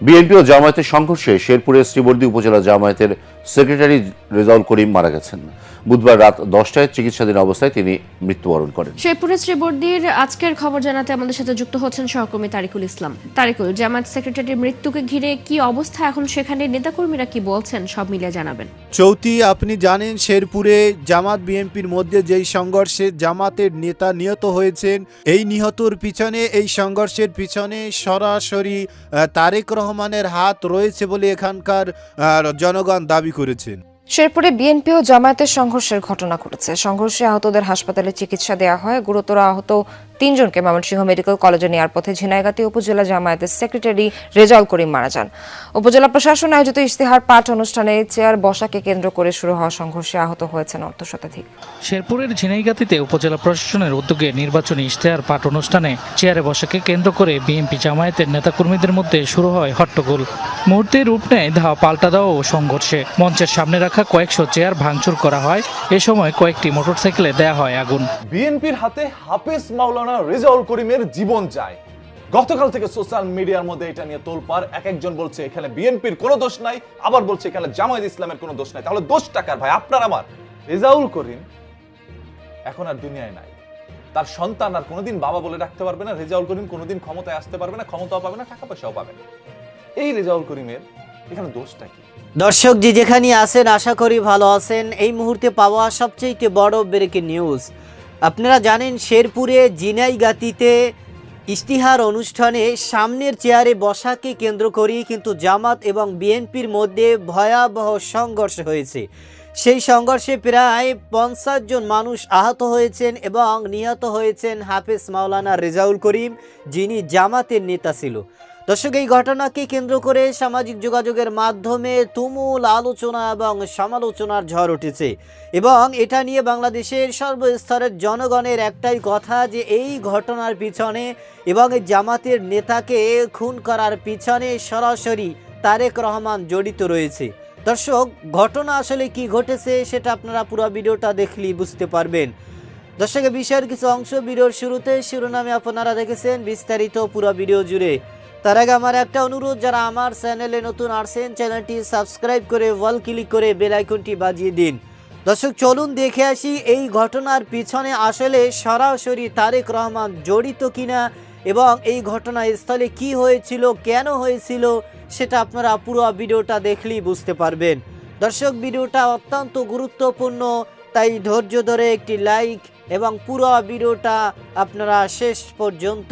BNP ও জামায়াতের সংঘর্ষে শেরপুরের শ্রীবর্দী উপজেলা জামায়াতের সেক্রেটারি রেজাউল করিম মারা গেছেন। বুধবার রাত 10টায় চিকিৎসাধীন অবস্থায় তিনি মৃত্যুবরণ করেন। শেরপুরের শ্রীবর্দীর আজকের খবর জানাতে আমাদের সাথে যুক্ত হচ্ছেন সহকর্মী তারিকুল ইসলাম। তারিকুল, জামায়াত সেক্রেটারির মৃত্যুকে ঘিরে কি অবস্থা এখন সেখানে, নেতাকর্মীরা কি বলছেন, সব মিলিয়ে জানাবেন। চৌতি, আপনি জানেন শেরপুরে জামাত বিএনপির মধ্যে যেই সংঘর্ষে জামাতের নেতা নিহত হয়েছেন, এই নিহতর পিছনে, এই সংঘর্ষের পিছনে সরাসরি তারেক রহমানের হাত রয়েছে বলে এখানকার জনগণ দাবি করেছেন। শেরপুরে বিএনপি ও জামায়াতের সংঘর্ষের ঘটনা ঘটেছে। সংঘর্ষে আহতদের হাসপাতালে চিকিৎসা দেওয়া হয়। গুরুতর আহত ৩ জনকে ময়মনসিংহ মেডিকেল কলেজে নেওয়ার পথে ঝিনাইগাতী উপজেলা জামায়াতের সেক্রেটারি রেজাউল করিম মারা যান। উপজেলা প্রশাসন আয়োজিত ইশতেহার পাঠ অনুষ্ঠানে চেয়ার বসাকে কেন্দ্র করে শুরু হওয়া সংঘর্ষে আহত হয়েছেন অর্ধশতাধিক। শেরপুরের ঝিনাইগাতীতে উপজেলা প্রশাসনের উদ্যোগে নির্বাচনী ইশতেহার পাঠ অনুষ্ঠানে চেয়ারে বসাকে কেন্দ্র করে বিএনপি জামায়াতের নেতাকর্মীদের মধ্যে শুরু হয় হট্টগোল। মুহূর্তে রূপ নেয় ধাওয়া পাল্টা দেওয়া ও সংঘর্ষে। মঞ্চের সামনে রাখা কয়েকশো চেয়ার ভাঙচুর করা হয়। এ সময় কয়েকটি মোটরসাইকেলে দেয়া হয় আগুন। বিএনপির হাতে হাফেজ মাওলানা রেজাউল করিমের জীবন যায়। গতকাল থেকে সোশ্যাল মিডিয়ার মধ্যে এটা নিয়ে তোলপাড়। একজন বলছে এখানে বিএনপির কোনো দোষ নাই, আবার বলছে এখানে জামায়াত ইসলামের কোনো দোষ নাই। তাহলে দোষ টাকার ভাই, আপনার আমার? রেজাউল করিম এখন আর দুনিয়ায় নাই। তার সন্তান আর কোনোদিন বাবা বলে ডাকতে পারবে না। রেজাউল করিম কোনোদিন ক্ষমতায় আসতে পারবে না, ক্ষমতাও পাবে না, টাকা পয়সাও পাবে না। এই রেজাউল করিমের এখানে দোষটা কি? দর্শক জি যেখানে আছেন আশা করি ভালো আছেন। এই মুহূর্তে পাওয়া সবচেয়ে বড় ব্রেকিং নিউজ। আপনারা জানেন শেরপুরে ঝিনাইগাতীতে ইশতিহার অনুষ্ঠানে সামনের চেয়ারে বসাকে কেন্দ্র করে কিন্তু জামাত এবং বিএনপির মধ্যে ভয়াবহ সংঘর্ষ হয়েছে। সেই সংঘর্ষে প্রায় 50 জন মানুষ আহত হয়েছেন এবং নিহত হয়েছেন হাফেজ মাওলানা রেজাউল করিম, যিনি জামাতের নেতা ছিল। দর্শক, এই ঘটনাকে কেন্দ্র করে সামাজিক যোগাযোগের মাধ্যমে তুমুল আলোচনা এবং সমালোচনার ঝড় উঠেছে এবং এটা নিয়ে বাংলাদেশের সর্বস্তরের জনগণের একটাই কথা যে এই ঘটনার পিছনে এবং এই জামাতের নেতাকে খুন করার পিছনে সরাসরি তারেক রহমান জড়িত রয়েছে। দর্শক, ঘটনা আসলে কি ঘটেছে সেটা আপনারা পুরো ভিডিওটা দেখলেই বুঝতে পারবেন। দর্শক, বিষয়ের কিছু অংশ ভিডিওর শুরুতে শিরোনামে আপনারা দেখেছেন, বিস্তারিত পুরো ভিডিও জুড়ে। তার আগে আমার একটা অনুরোধ, যারা আমার চ্যানেলে নতুন আসছেন চ্যানেলটি সাবস্ক্রাইব করে ওয়াল ক্লিক করে বেল আইকনটি বাজিয়ে দিন। দর্শক, চলুন দেখে আসি এই ঘটনার পিছনে আসলে সরাসরি তারেক রহমান জড়িত কিনা এবং এই ঘটনাস্থলে কি হয়েছিল, কেন হয়েছিল সেটা আপনারা পুরো ভিডিওটা দেখলেই বুঝতে পারবেন। দর্শক, ভিডিওটা অত্যন্ত গুরুত্বপূর্ণ, তাই ধৈর্য ধরে একটি লাইক এবং পুরো ভিডিওটা আপনারা শেষ পর্যন্ত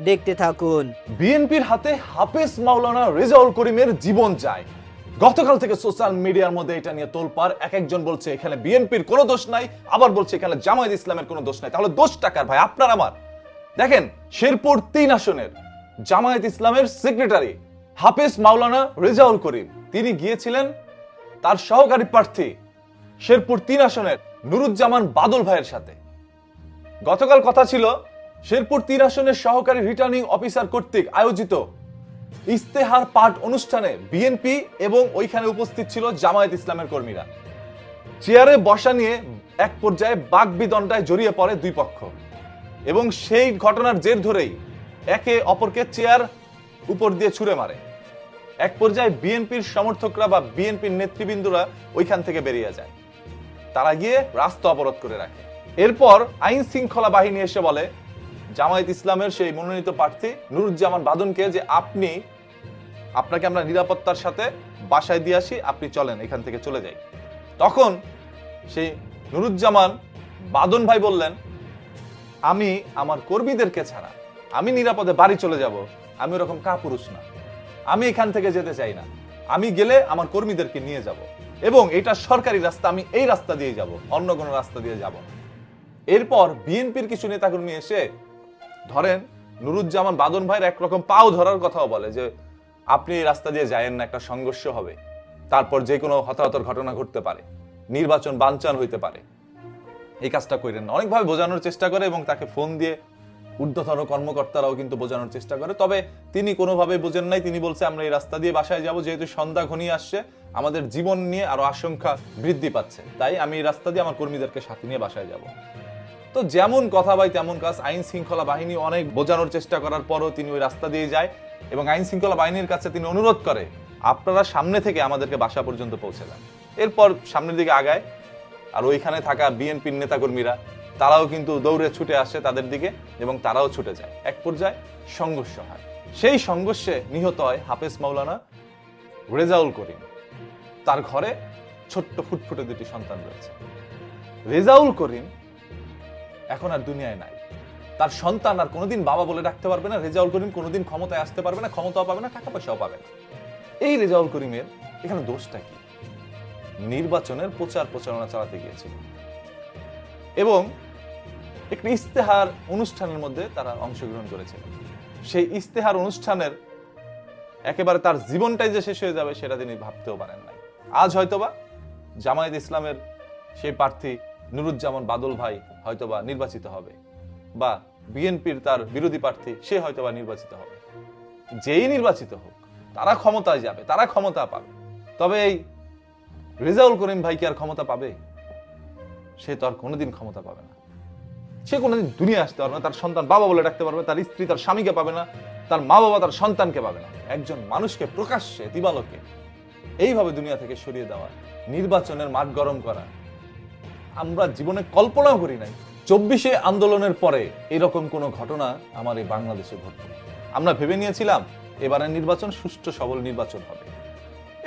দেখতে থাকুন। বিএনপির হাতে হাফেজ মাওলানা রেজাউল করিমের জীবন যায়। গতকাল থেকে সোশ্যাল মিডিয়ার মধ্যে এটা নিয়ে তোলপাড়। একজন বলছে এখানে বিএনপির কোনো দোষ নাই, আবার বলছে এখানে জামায়াত ইসলামের কোনো দোষ নাই। তাহলে দোষ টাকার ভাই, আপনার আমার? দেখেন, শেরপুর 3 আসনের জামায়াত ইসলামের সেক্রেটারি হাফেজ মাওলানা রেজাউল করিম, তিনি গিয়েছিলেন তার সহকারী প্রার্থী শেরপুর 3 আসনের নুরুজ্জামান বাদল ভাইয়ের সাথে। গতকাল কথা ছিল শেরপুর 3 আসনের সহকারী রিটার্নিং অফিসার কর্তৃক আয়োজিত ইশতেহার পাঠ অনুষ্ঠানে বিএনপি এবং ওইখানে উপস্থিত ছিল জামায়াত ইসলামের কর্মীরা। চেয়ারে বসা নিয়ে এক পর্যায়ে বাকবিতণ্ডায় জড়িয়ে পড়ে দুই পক্ষ এবং সেই ঘটনার জের ধরেই একে অপরকে চেয়ার উপর দিয়ে ছুঁড়ে মারে। এক পর্যায়ে বিএনপির সমর্থকরা বা বিএনপির নেতৃবৃন্দরা ওইখান থেকে বেরিয়ে যায়। তারা গিয়ে রাস্তা অবরোধ করে রাখে। এরপর আইন শৃঙ্খলা বাহিনী এসে বলে জামায়াত ইসলামের সেই মনোনীত প্রার্থী নুরুজ্জামান বাদনকে যে আপনাকে আমরা নিরাপত্তার সাথে বাসায় দিয়ে আসি, আপনি চলেন, এখান থেকে চলে যাই। তখন সেই নুরুজ্জামান বাদন ভাই বললেন, আমি আমার কর্মীদেরকে ছাড়া আমি নিরাপদে বাড়ি চলে যাব, আমি ওরকম কাপুরুষ না, আমি এখান থেকে যেতে চাই না, আমি গেলে আমার কর্মীদেরকে নিয়ে যাব এবং এটা সরকারি রাস্তা, আমি এই রাস্তা দিয়ে যাব, অন্য কোনো রাস্তা দিয়ে যাব। এরপর বিএনপির কিছু নেতাকর্মী এসে ধরেন নুরুজ্জামান বাদন ভাইয়ের একরকম পাও ধরার কথাও বলে যে আপনি এই রাস্তা দিয়ে যায়েন না, একটা সংঘর্ষ হবে, তারপর যে কোনো হতাহতের ঘটনা ঘটতে পারে, নির্বাচন বানচাল হইতে পারে, এই কাজটা করেন না। অনেকভাবে বোঝানোর চেষ্টা করে এবং তাকে ফোন দিয়ে ঊর্ধ্বতন কর্মকর্তারাও কিন্তু বোঝানোর চেষ্টা করে, তবে তিনি কোনোভাবে বোঝেন নাই। তিনি বলছে আমরা এই রাস্তা দিয়ে বাসায় যাব, যেহেতু সন্ধ্যা ঘনিয়ে আসছে, আমাদের জীবন নিয়ে আরো আশঙ্কা বৃদ্ধি পাচ্ছে, তাই আমি এই রাস্তা দিয়ে আমার কর্মীদেরকে সাথে নিয়ে বাসায় যাব। তো যেমন কথা ভাই তেমন কাজ। আইন শৃঙ্খলা বাহিনী অনেক বোঝানোর চেষ্টা করার পরও তিনি ওই রাস্তা দিয়ে যায় এবং আইন শৃঙ্খলা বাহিনীর কাছে তিনি অনুরোধ করে আপনারা সামনে থেকে আমাদেরকে বাসা পর্যন্ত পৌঁছে দেন। এরপর সামনের দিকে আগায়, আর ওইখানে থাকা বিএনপির নেতাকর্মীরা তারাও কিন্তু দৌড়ে ছুটে আসে তাদের দিকে এবং তারাও ছুটে যায়। এক পর্যায়ে সংঘর্ষ হয়। সেই সংঘর্ষে নিহত হয় হাফেজ মাওলানা রেজাউল করিম। তার ঘরে ছোট্ট ফুটফুটে দুটি সন্তান রয়েছে। রেজাউল করিম এখন আর দুনিয়ায় নাই। তার সন্তান আর কোনোদিন বাবা বলে ডাকতে পারবে না। রেজাউল করিম কোনোদিন ক্ষমতায় আসতে পারবে না, ক্ষমতাও পাবে না, টাকা পয়সাও পাবে না। এই রেজাউল করিমের এখানে দোষটা কি? নির্বাচনের প্রচার প্রচারণা চালাতে গিয়েছিল এবং একটি ইস্তেহার অনুষ্ঠানের মধ্যে তারা অংশগ্রহণ করেছিল। সেই ইস্তেহার অনুষ্ঠানের একেবারে তার জীবনটাই যে শেষ হয়ে যাবে সেটা তিনি ভাবতেও পারেন নাই। আজ হয়তোবা জামায়াত ইসলামের সেই প্রার্থী নুরুজ্জামান বাদল ভাই হয়তোবা নির্বাচিত হবে, বা বিএনপির তার বিরোধী প্রার্থী সে হয়তোবা নির্বাচিত হবে। যেই নির্বাচিত হোক তারা ক্ষমতায় যাবে, তারা ক্ষমতা পাবে। তবে এই রেজাউল করিম ভাই কি আর ক্ষমতা পাবে? সে তো আর কোনোদিন ক্ষমতা পাবে না। সে কোনোদিন দুনিয়া আসতে পারবে না। তার সন্তান বাবা বলে ডাকতে পারবে, তার স্ত্রী তার স্বামীকে পাবে না, তার মা বাবা তার সন্তানকে পাবে না। একজন মানুষকে প্রকাশ্যে দিবালোকে এইভাবে দুনিয়া থেকে সরিয়ে দেওয়া, নির্বাচনের মাঠ গরম করা, আমরা জীবনে কল্পনাও করি নাই। 24শে আন্দোলনের পরে এরকম কোনো ঘটনা আমার এই বাংলাদেশে ঘটবে। আমরা ভেবে নিয়েছিলাম এবারের নির্বাচন সুষ্ঠু সবল নির্বাচন হবে,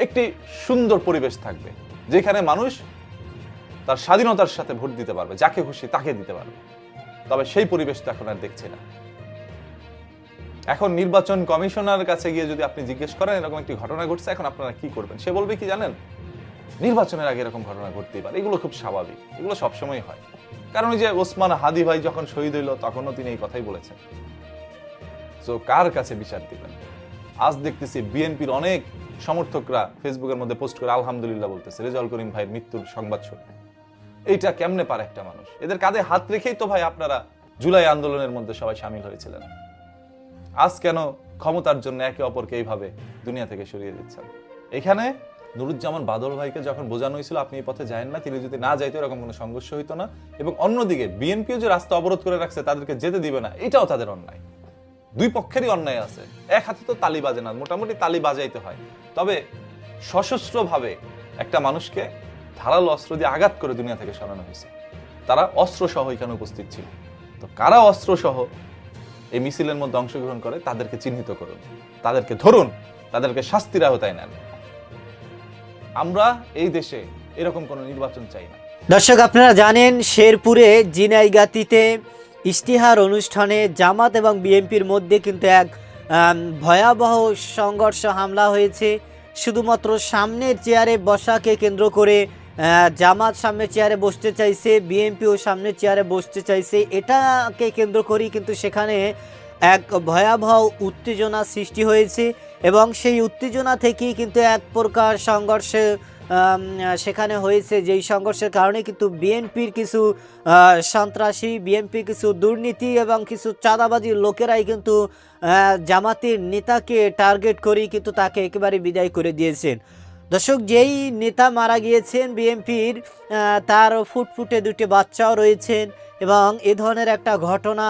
একটি সুন্দর পরিবেশ থাকবে যেখানে মানুষ তার স্বাধীনতার সাথে ভোট দিতে পারবে, যাকে খুশি তাকে দিতে পারবে। তবে সেই পরিবেশটা এখন আর দেখছি না। এখন নির্বাচন কমিশনার কাছে গিয়ে যদি আপনি জিজ্ঞেস করেন এরকম একটি ঘটনা ঘটছে, এখন আপনারা কি করবেন, সে বলবে কি জানেন, নির্বাচনের আগে এরকম ঘটনা ঘটতেই পারে, এগুলো খুব স্বাভাবিক, এগুলো সবসময় হয়। কারণ ওই যে ওসমান হাদি ভাই যখন শহীদ হইল তখনও তিনি এই কথাই বলেছেন। তো কার কাছে বিচার দিবেন? আজ দেখতেছি বিএনপির অনেক সমর্থকরা ফেসবুকের মধ্যে পোস্ট করে আলহামদুলিল্লাহ বলতেছে রেজাউল করিম ভাইয়ের মৃত্যুর সংবাদ শুনে। এইটা কেমনে পারে একটা মানুষ? এদের কাঁধে হাত রেখেই তো ভাই আপনারা জুলাই আন্দোলনের মধ্যে সবাই সামিল হয়েছিলেন। আজ কেন ক্ষমতার জন্য একে অপরকে এইভাবে দুনিয়া থেকে সরিয়ে দিচ্ছেন? এখানে নুরুজ্জামান বাদল ভাইকে যখন বোঝানো হয়েছিল আপনি এই পথে যায়েন না, তিনি যদি না যাইতো এরকম কোনো সংঘর্ষ হইতো না। এবং অন্যদিকে বিএনপিও যে রাস্তা অবরোধ করে রাখছে তাদেরকে যেতে দিবে না, এটাও তাদের অন্যায়। দুই পক্ষেরই অন্যায় আছে। এক হাতে তো তালি বাজে না, মোটামুটি তালি বাজাইতে হয়। তবে সশস্ত্রভাবে একটা মানুষকে ধারালো অস্ত্র দিয়ে আঘাত করে দুনিয়া থেকে সরানো হয়েছে। তারা অস্ত্র সহ এখানে উপস্থিত ছিল। তো কারা অস্ত্র সহ এই মিছিলের মধ্যে অংশগ্রহণ করে তাদেরকে চিহ্নিত করুন, তাদেরকে ধরুন, তাদেরকে শাস্তির আওতায় নেন। আমরা এই দেশে এরকম কোনো নির্বাচন চাই না। দর্শক, আপনারা জানেন শেরপুরে জিনাইগাতিতে ইশতিহার অনুষ্ঠানে জামাত এবং বিএনপির মধ্যে কিন্তু এক ভয়াবহ সংঘর্ষ হামলা হয়েছে। শুধুমাত্র সামনের চেয়ারে বসাকে কেন্দ্র করে জামাত সামনের চেয়ারে বসতে চাইছে, বিএনপিও সামনের চেয়ারে বসতে চাইছে। এটাকে কেন্দ্র করেই কিন্তু সেখানে এক ভয়াবহ উত্তেজনা সৃষ্টি হয়েছে এবং সেই উত্তেজনা থেকেই কিন্তু এক প্রকার সংঘর্ষ সেখানে হয়েছে, যেই সংঘর্ষের কারণে কিন্তু বিএনপির কিছু সন্ত্রাসী, বিএনপির কিছু দুর্নীতি এবং কিছু চাঁদাবাজির লোকেরাই কিন্তু জামাতের নেতাকে টার্গেট করেই কিন্তু তাকে একেবারে বিদায় করে দিয়েছেন। দর্শক, যেই নেতা মারা গিয়েছেন বিএনপির, তার ফুটফুটে দুটি বাচ্চাও রয়েছেন এবং এ ধরনের একটা ঘটনা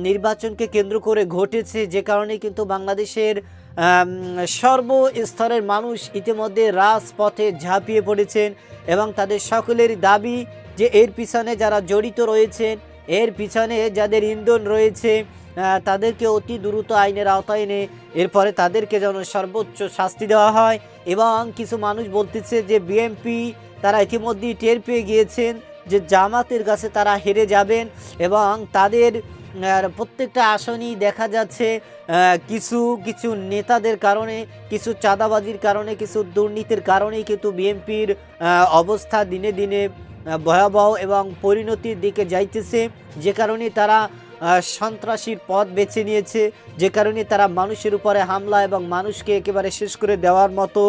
নির্বাচনকে কেন্দ্র করে ঘটেছে, যে কারণে কিন্তু বাংলাদেশের সর্বস্তরের মানুষ ইতিমধ্যে রাজপথে ঝাঁপিয়ে পড়েছেন এবং তাদের সকলেরই দাবি যে এর পিছনে যারা জড়িত রয়েছেন, এর পিছনে যাদের ইন্ধন রয়েছে তাদেরকে অতি দ্রুত আইনের আওতায় এনে এরপরে তাদেরকে যেন সর্বোচ্চ শাস্তি দেওয়া হয়। এবং কিছু মানুষ বলতেছে যে বিএনপি তারা ইতিমধ্যেই টের পেয়ে গিয়েছেন যে জামাতের কাছে তারা হেরে যাবেন এবং তাদের প্রত্যেকটা আসনই দেখা যাচ্ছে কিছু কিছু নেতাদের কারণে, কিছু চাঁদাবাজির কারণে, কিছু দুর্নীতির কারণেই কিন্তু বিএনপির অবস্থা দিনে দিনে ভয়াবহ এবং পরিণতির দিকে যাইতেছে, যে কারণে তারা সন্ত্রাসীর পথ বেছে নিয়েছে, যে কারণে তারা মানুষের উপরে হামলা এবং মানুষকে একেবারে শেষ করে দেওয়ার মতো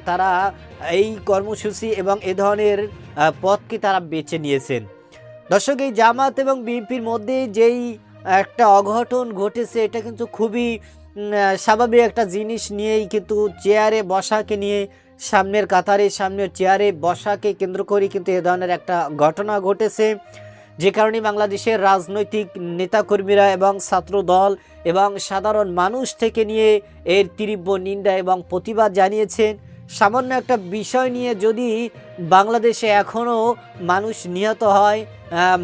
তারা এই কর্মসূচি এবং এ ধরনের পথকে তারা বেছে নিয়েছেন। দর্শক, এই জামাত এবং বিএনপির মধ্যে যেই একটা অঘটন ঘটেছে এটা কিন্তু খুবই স্বাভাবিক একটা জিনিস নিয়েই কিন্তু চেয়ারে বসাকে নিয়ে, সামনের কাতারে সামনের চেয়ারে বসাকে কেন্দ্র করে কিন্তু এ ধরনের একটা ঘটনা ঘটেছে। যে কারণে বাংলাদেশের রাজনৈতিক নেতাকর্মীরা এবং ছাত্রদল এবং সাধারণ মানুষ থেকে নিয়ে এর তীব্র নিন্দা এবং প্রতিবাদ জানিয়েছেন। সামান্য একটা বিষয় নিয়ে যদি বাংলাদেশে এখনও মানুষ নিহত হয়,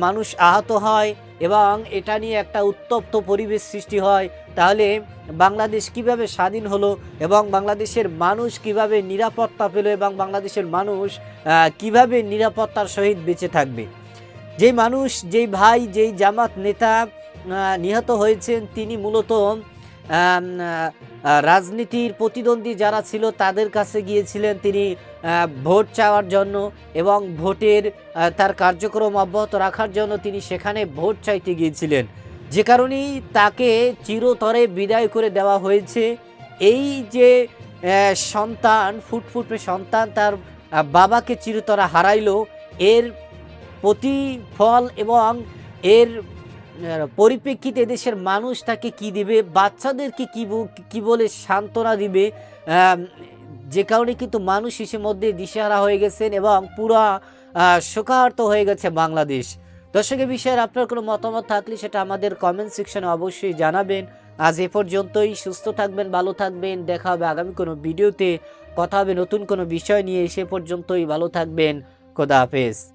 মানুষ আহত হয় এবং এটা নিয়ে একটা উত্তপ্ত পরিবেশ সৃষ্টি হয়, তাহলে বাংলাদেশ কিভাবে স্বাধীন হলো এবং বাংলাদেশের মানুষ কিভাবে নিরাপত্তা পেল এবং বাংলাদেশের মানুষ কিভাবে নিরাপত্তার সহিত বেঁচে থাকবে। যেই মানুষ, যেই ভাই, যেই জামাত নেতা নিহত হয়েছেন, তিনি মূলত রাজনীতির প্রতিদ্বন্দ্বী যারা ছিল তাদের কাছে গিয়েছিলেন তিনি ভোট চাওয়ার জন্য এবং ভোটের তার কার্যক্রম অব্যাহত রাখার জন্য তিনি সেখানে ভোট চাইতে গিয়েছিলেন, যে কারণেই তাকে চিরতরে বিদায় করে দেওয়া হয়েছে। এই যে সন্তান, ফুটফুটে সন্তান তার বাবাকে চিরতরে হারাইলো, এর প্রতিফল এবং এর পরিপ্রেক্ষিতে দেশের মানুষ তাকে কি দিবে, বাচ্চাদেরকে কি বলে সান্ত্বনা দিবে, যে কারণে কিন্তু মানুষ হিসেবে মধ্যে দিশেহারা হয়ে গেছেন এবং পুরা শোকাহত হয়ে গেছে বাংলাদেশ। দর্শকের বিষয়ে আপনার কোনো মতামত থাকলে সেটা আমাদের কমেন্ট সেকশনে অবশ্যই জানাবেন। আজ এ পর্যন্তই। সুস্থ থাকবেন, ভালো থাকবেন। দেখা হবে আগামী কোনো ভিডিওতে, কথা হবে নতুন কোনো বিষয় নিয়ে। সে পর্যন্তই ভালো থাকবেন। খোদা হাফেজ।